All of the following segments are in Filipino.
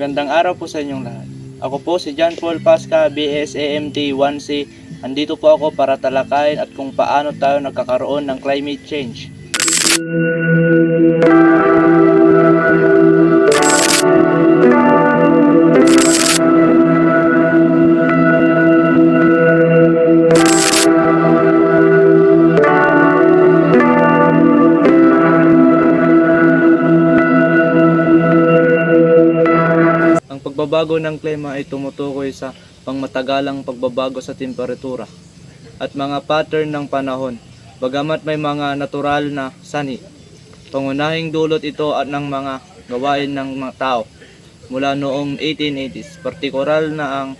Magandang araw po sa inyong lahat. Ako po si John Paul Pasca, BSAMT 1C. Andito po ako para talakayin at kung paano tayo nagkakaroon ng climate change. Ang pagbabago ng klima ay tumutukoy sa pangmatagalang pagbabago sa temperatura at mga pattern ng panahon. Bagamat may mga natural na sanhi, pangunahing dulot ito at ng mga gawain ng mga tao mula noong 1880s, partikular na ang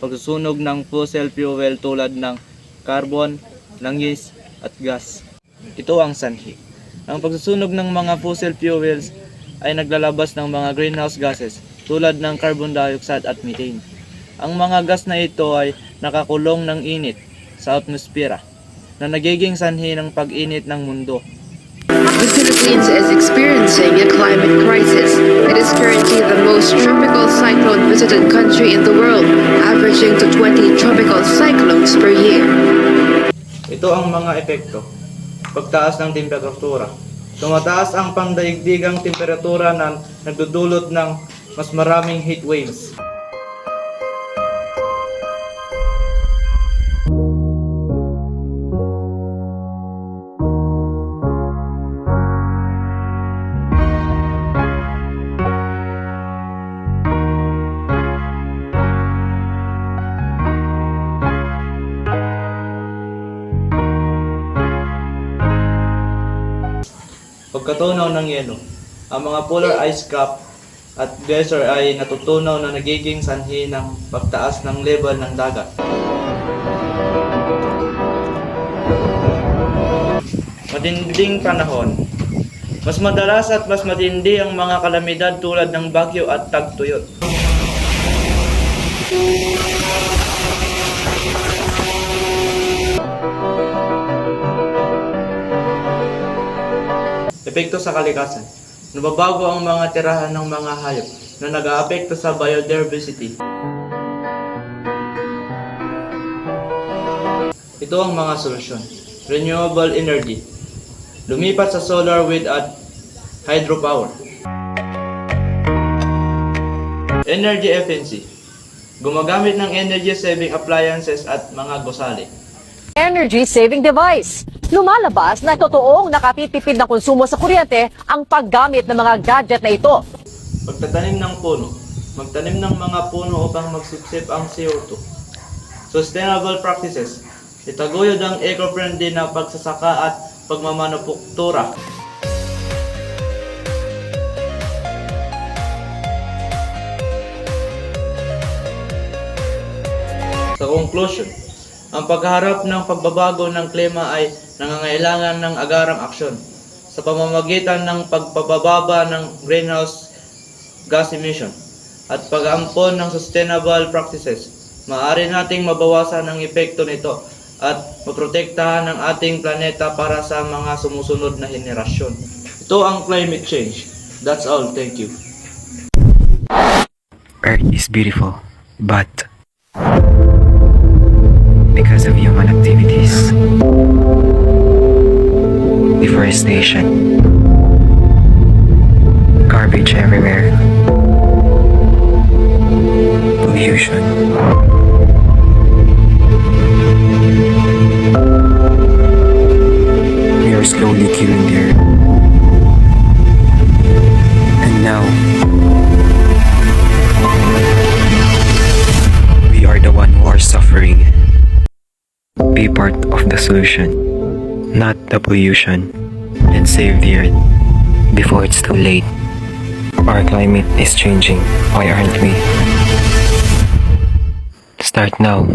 pagsusunog ng fossil fuel tulad ng carbon, langis at gas. Ito ang sanhi. Ang pagsusunog ng mga fossil fuels ay naglalabas ng mga greenhouse gases tulad ng carbon dioxide at methane. Ang mga gas na ito ay nakakulong ng init sa atmosfera na nagiging sanhi ng pag-init ng mundo. The Philippines is experiencing a climate crisis. It is currently the most tropical cyclone-visited country in the world, averaging to 20 tropical cyclones per year. Ito ang mga epekto. Pagtaas ng temperatura. Tumataas ang pandaigdigang temperatura na nagdudulot ng mas maraming heat waves. Pagkatunaw ng yelo, ang mga polar ice cap at glacier ay natutunaw na nagiging sanhi ng pagtaas ng level ng dagat. Matinding panahon. Mas madalas at mas matindi ang mga kalamidad tulad ng bagyo at tagtuyot. Epekto sa kalikasan. Nababago ang mga tirahan ng mga hayop na nag-aapekto sa biodiversity. Ito ang mga solusyon. Renewable energy. Lumipat sa solar, wind at hydropower. Energy efficiency. Gumagamit ng energy-saving appliances at mga gusali. Energy-saving device. Lumalabas na totoong nakatitipid na konsumo sa kuryente ang paggamit ng mga gadget na ito. Pagtatanim ng puno. Magtanim ng mga puno upang magsipsip ang CO2. Sustainable practices. Itaguyod ang eco-friendly na pagsasaka at pagmamanupuktura. Sa conclusion, ang pagharap ng pagbabago ng klima ay nangangailangan ng agarang aksyon sa pamamagitan ng pagpapababa ng greenhouse gas emission at pag-aampon ng sustainable practices. Maaari nating mabawasan ang epekto nito at maprotektahan ang ating planeta para sa mga sumusunod na henerasyon. Ito ang climate change. That's all. Thank you. Earth is beautiful, but because of human activities, deforestation, garbage everywhere, pollution, we are slowly killing the earth. And now, we are the one who are suffering. Be part of the solution, not the pollution, and save the earth before it's too late. Our climate is changing, why aren't we? Start now.